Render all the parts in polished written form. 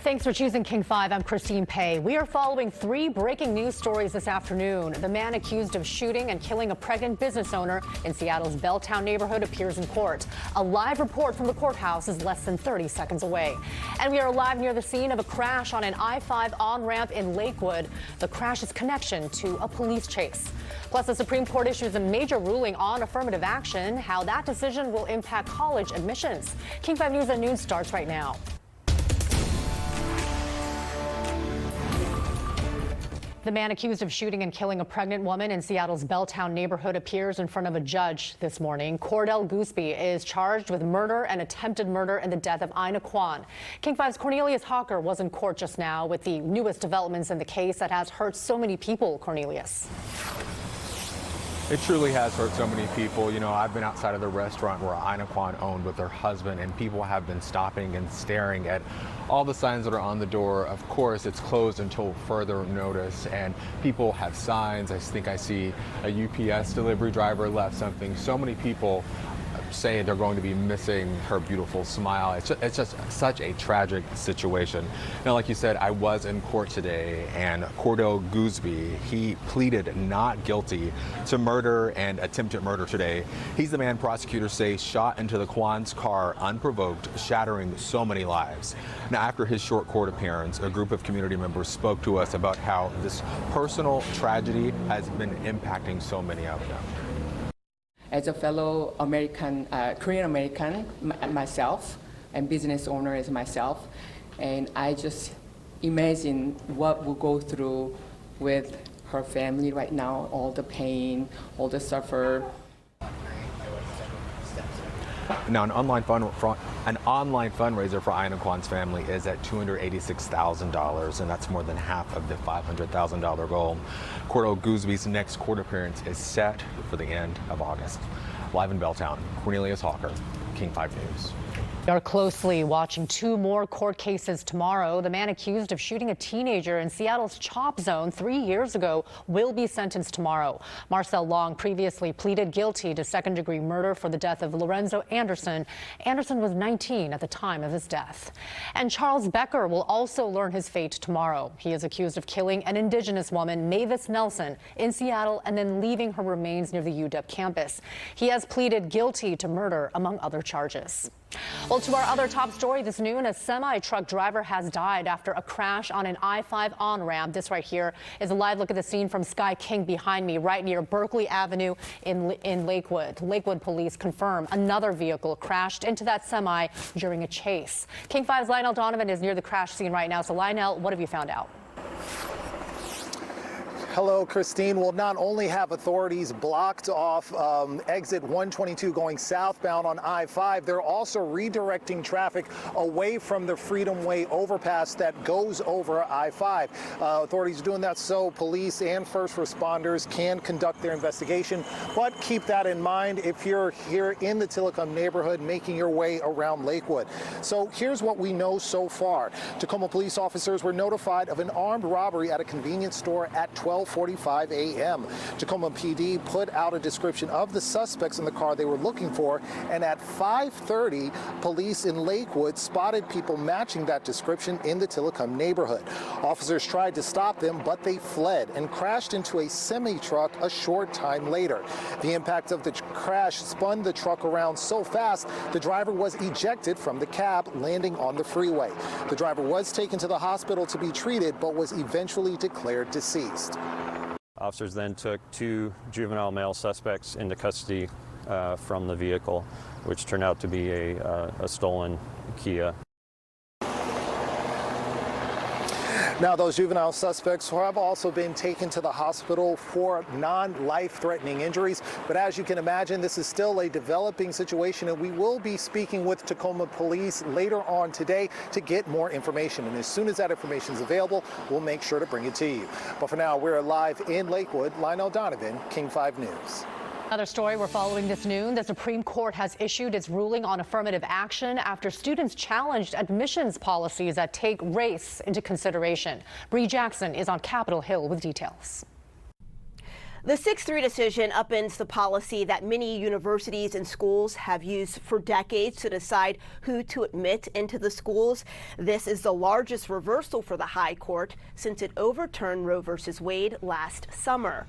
Thanks for choosing King 5. I'm Christine Pei. We are following three breaking news stories this afternoon. The man accused of shooting and killing a pregnant business owner in Seattle's Belltown neighborhood appears in court. A live report from the courthouse is less than 30 seconds away. And we are live near the scene of a crash on an I-5 on-ramp in Lakewood. The crash's connection to a police chase. Plus, the Supreme Court issues a major ruling on affirmative action, how that decision will impact college admissions. King 5 News at noon starts right now. The man accused of shooting and killing a pregnant woman in Seattle's Belltown neighborhood appears in front of a judge this morning. Cordell Gooseby is charged with murder and attempted murder in the death of Ina Kwan. King 5's Cornelius Hawker was in court just now with the newest developments in the case that has hurt so many people. Cornelius. It truly has hurt so many people. You know, I've been outside of the restaurant where Ina Kwan owned with her husband, and people have been stopping and staring at all the signs that are on the door. Of course, it's closed until further notice, and people have signs. I think I see a UPS delivery driver left something. So many people say they're going to be missing her beautiful smile. It's just such a tragic situation. Now, like you said, I was in court today, and Cordell Gooseby, he pleaded not guilty to murder and attempted murder today. He's the man prosecutors say shot into the Kwan's car unprovoked, shattering so many lives. Now, after his short court appearance, a group of community members spoke to us about how this personal tragedy has been impacting so many of them. As a fellow American, Korean American myself, and business owner as myself, and I just imagine what we'll go through with her family right now, all the pain, all the suffer. Now, an online fundraiser for Ina Kwan's family is at $286,000, and that's more than half of the $500,000 goal. Cordell Gooseby's next court appearance is set for the end of August. Live in Belltown, Cornelius Hawker, King 5 News. We are closely watching two more court cases tomorrow. The man accused of shooting a teenager in Seattle's Chop Zone 3 years ago will be sentenced tomorrow. Marcel Long previously pleaded guilty to second-degree murder for the death of Lorenzo Anderson. Anderson was 19 at the time of his death. And Charles Becker will also learn his fate tomorrow. He is accused of killing an indigenous woman, Mavis Nelson, in Seattle and then leaving her remains near the UW campus. He has pleaded guilty to murder, among other charges. Well, to our other top story this noon, a semi-truck driver has died after a crash on an I-5 on-ramp. This right here is a live look at the scene from Sky King behind me, right near Berkeley Avenue in Lakewood. Lakewood police confirm another vehicle crashed into that semi during a chase. King 5's Lionel Donovan is near the crash scene right now. So, Lionel, what have you found out? Hello, Christine. Will not only have authorities blocked off exit 122 going southbound on I-5, they're also redirecting traffic away from the Freedom Way overpass that goes over I-5. Authorities are doing that so police and first responders can conduct their investigation. But keep that in mind if you're here in the Tillicum neighborhood making your way around Lakewood. So here's what we know so far. Tacoma police officers were notified of an armed robbery at a convenience store at 12:45 a.m. Tacoma PD put out a description of the suspects in the car they were looking for, and at 5:30, police in Lakewood spotted people matching that description in the Tillicum neighborhood. Officers tried to stop them, but they fled and crashed into a semi-truck a short time later. The impact of the crash spun the truck around so fast, the driver was ejected from the cab, landing on the freeway. The driver was taken to the hospital to be treated, but was eventually declared deceased. Officers then took two juvenile male suspects into custody from the vehicle, which turned out to be a stolen Kia. Now, those juvenile suspects have also been taken to the hospital for non-life-threatening injuries. But as you can imagine, this is still a developing situation, and we will be speaking with Tacoma Police later on today to get more information. And as soon as that information is available, we'll make sure to bring it to you. But for now, we're live in Lakewood. Lionel Donovan, King 5 News. Another story we're following this noon. The Supreme Court has issued its ruling on affirmative action after students challenged admissions policies that take race into consideration. Bree Jackson is on Capitol Hill with details. The 6-3 decision upends the policy that many universities and schools have used for decades to decide who to admit into the schools. This is the largest reversal for the High Court since it overturned Roe v. Wade last summer.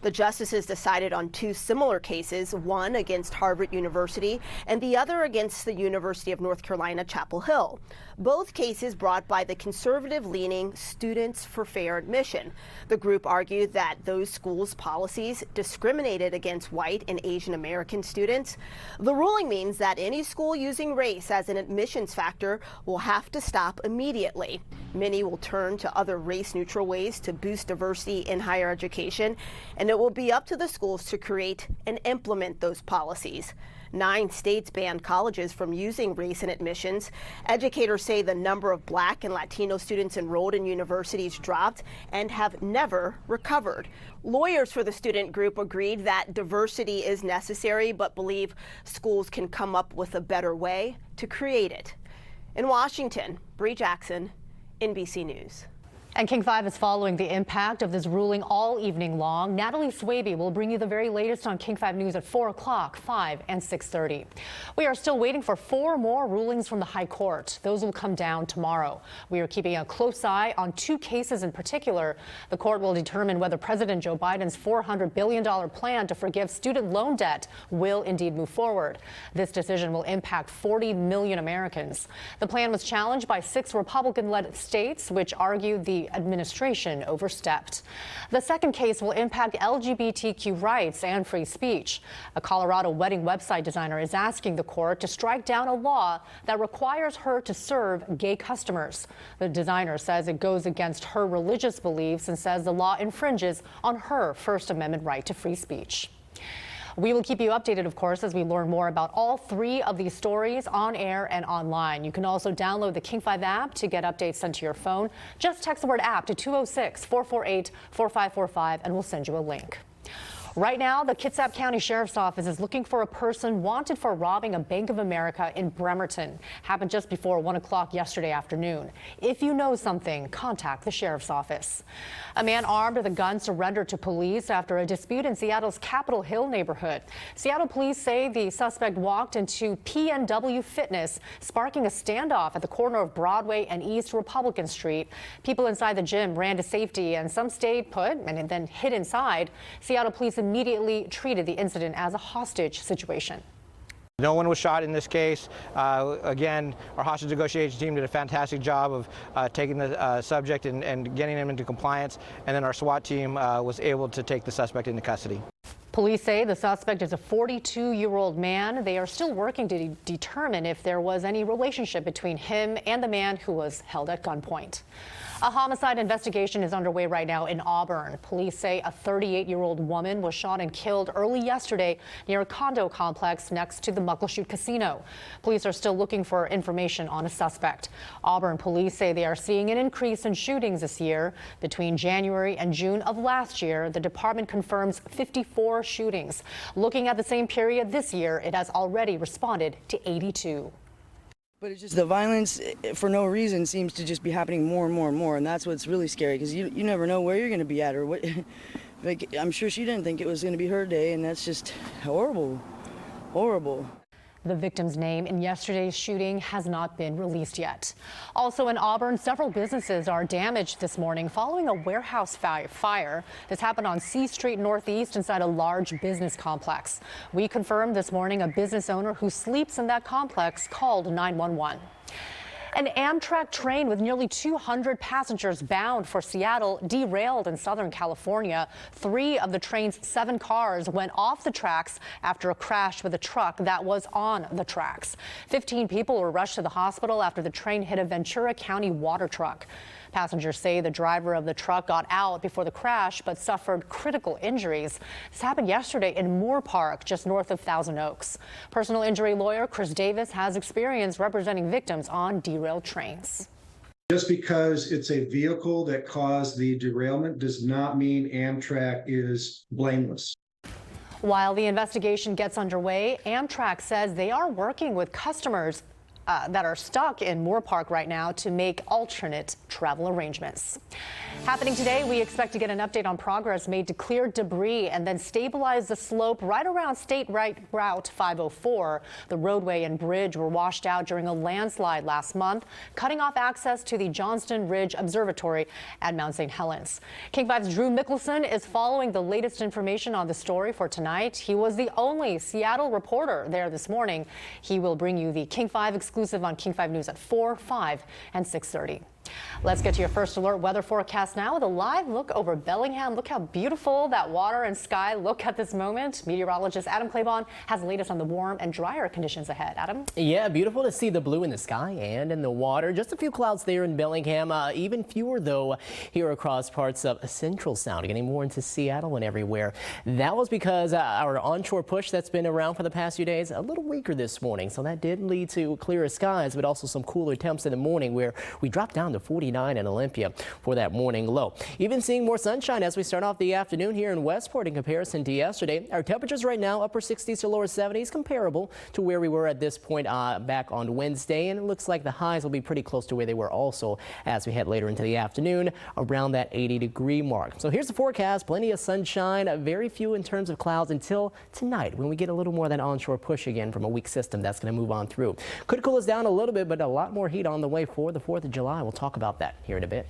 The justices decided on 2 similar cases, one against Harvard University and the other against the University of North Carolina, Chapel Hill. Both cases brought by the conservative-leaning Students for Fair Admission. The group argued that those schools' policies discriminated against white and Asian American students. The ruling means that any school using race as an admissions factor will have to stop immediately. Many will turn to other race-neutral ways to boost diversity in higher education, and it will be up to the schools to create and implement those policies. 9 states banned colleges from using race in admissions. Educators say the number of Black and Latino students enrolled in universities dropped and have never recovered. Lawyers for the student group agreed that diversity is necessary, but believe schools can come up with a better way to create it. In Washington, Bree Jackson, NBC News. And King 5 is following the impact of this ruling all evening long. Natalie Swaby will bring you the very latest on King 5 News at 4 o'clock, 5 and 6:30. We are still waiting for 4 more rulings from the High Court. Those will come down tomorrow. We are keeping a close eye on 2 cases in particular. The court will determine whether President Joe Biden's $400 billion plan to forgive student loan debt will indeed move forward. This decision will impact 40 million Americans. The plan was challenged by 6 Republican-led states, which argued the administration overstepped. The second case will impact LGBTQ rights and free speech. A Colorado wedding website designer is asking the court to strike down a law that requires her to serve gay customers. The designer says it goes against her religious beliefs and says the law infringes on her First Amendment right to free speech. We will keep you updated, of course, as we learn more about all 3 of these stories on air and online. You can also download the King 5 app to get updates sent to your phone. Just text the word app to 206-448-4545 and we'll send you a link. Right now, the Kitsap County Sheriff's Office is looking for a person wanted for robbing a Bank of America in Bremerton. Happened just before 1 o'clock yesterday afternoon. If you know something, contact the Sheriff's Office. A man armed with a gun surrendered to police after a dispute in Seattle's Capitol Hill neighborhood. Seattle police say the suspect walked into PNW Fitness, sparking a standoff at the corner of Broadway and East Republican Street. People inside the gym ran to safety and some stayed put and then hid inside. Seattle police immediately treated the incident as a hostage situation. No one was shot in this case. Again, our hostage negotiation team did a fantastic job of taking the subject and getting him into compliance, and then our SWAT team was able to take the suspect into custody. Police say the suspect is a 42-year-old man. They are still working to determine if there was any relationship between him and the man who was held at gunpoint. A homicide investigation is underway right now in Auburn. Police say a 38-year-old woman was shot and killed early yesterday near a condo complex next to the Muckleshoot Casino. Police are still looking for information on a suspect. Auburn police say they are seeing an increase in shootings this year. Between January and June of last year, the department confirms 54 shootings. Looking at the same period this year, it has already responded to 82. But it's just the violence for no reason seems to just be happening more and more and more, and that's what's really scary because you never know where you're going to be at or what. Like, I'm sure she didn't think it was going to be her day, and that's just horrible, horrible. The victim's name in yesterday's shooting has not been released yet. Also in Auburn, several businesses are damaged this morning following a warehouse fire. This happened on C Street Northeast inside a large business complex. We confirmed this morning a business owner who sleeps in that complex called 911. An Amtrak train with nearly 200 passengers bound for Seattle derailed in Southern California. 3 of the train's 7 cars went off the tracks after a crash with a truck that was on the tracks. 15 people were rushed to the hospital after the train hit a Ventura County water truck. Passengers say the driver of the truck got out before the crash but suffered critical injuries. This happened yesterday in Moore Park, just north of Thousand Oaks. Personal injury lawyer Chris Davis has experience representing victims on derailed trains. Just because it's a vehicle that caused the derailment does not mean Amtrak is blameless. While the investigation gets underway, Amtrak says they are working with customers that are stuck in Moore Park right now to make alternate travel arrangements. Happening today, we expect to get an update on progress made to clear debris and then stabilize the slope right around State Route 504. The roadway and bridge were washed out during a landslide last month, cutting off access to the Johnston Ridge Observatory at Mount St. Helens. King 5's Drew Mickelson is following the latest information on the story for tonight. He was the only Seattle reporter there this morning. He will bring you the King 5 exclusive on King 5 News at 4, 5, and 6:30. Let's get to your first alert weather forecast now with a live look over Bellingham. Look how beautiful that water and sky look at this moment. Meteorologist Adam Claiborne has the latest on the warm and drier conditions ahead. Adam? Yeah, beautiful to see the blue in the sky and in the water. Just a few clouds there in Bellingham. Even fewer, though, here across parts of Central Sound, getting more into Seattle and everywhere. That was because our onshore push that's been around for the past few days, a little weaker this morning. So that did lead to clearer skies, but also some cooler temps in the morning where we dropped down to 49 in Olympia for that morning low. Even seeing more sunshine as we start off the afternoon here in Westport in comparison to yesterday. Our temperatures right now upper 60s to lower 70s, comparable to where we were at this point back on Wednesday. And it looks like the highs will be pretty close to where they were also as we head later into the afternoon around that 80-degree mark. So here's the forecast. Plenty of sunshine, very few in terms of clouds until tonight when we get a little more of that onshore push again from a weak system that's going to move on through. Could cool us down a little bit, but a lot more heat on the way for the 4th of July. We'll talk about that here in a bit.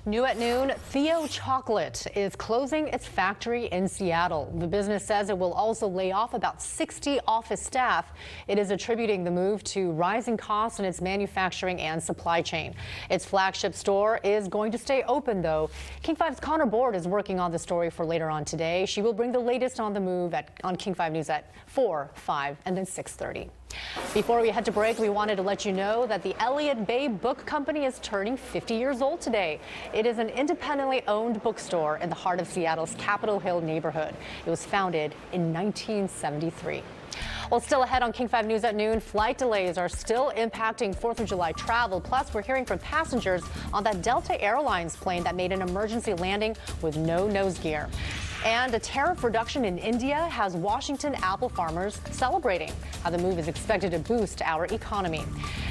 New at noon, Theo Chocolate is closing its factory in Seattle. The business says it will also lay off about 60 office staff. It is attributing the move to rising costs in its manufacturing and supply chain. Its flagship store is going to stay open, though. King 5's Connor Board is working on the story for later on today. She will bring the latest on the move on King 5 News at 4, 5, and then 6:30. Before we head to break, we wanted to let you know that the Elliott Bay Book Company is turning 50 years old today. It is an independently owned bookstore in the heart of Seattle's Capitol Hill neighborhood. It was founded in 1973. Well, still ahead on King 5 News at noon, flight delays are still impacting 4th of July travel. Plus, we're hearing from passengers on that Delta Airlines plane that made an emergency landing with no nose gear. And a tariff reduction in India has Washington apple farmers celebrating. How the move is expected to boost our economy.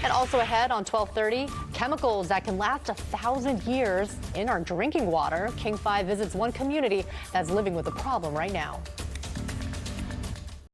And also ahead on 12:30, chemicals that can last 1,000 years in our drinking water. King 5 visits one community that's living with the problem right now.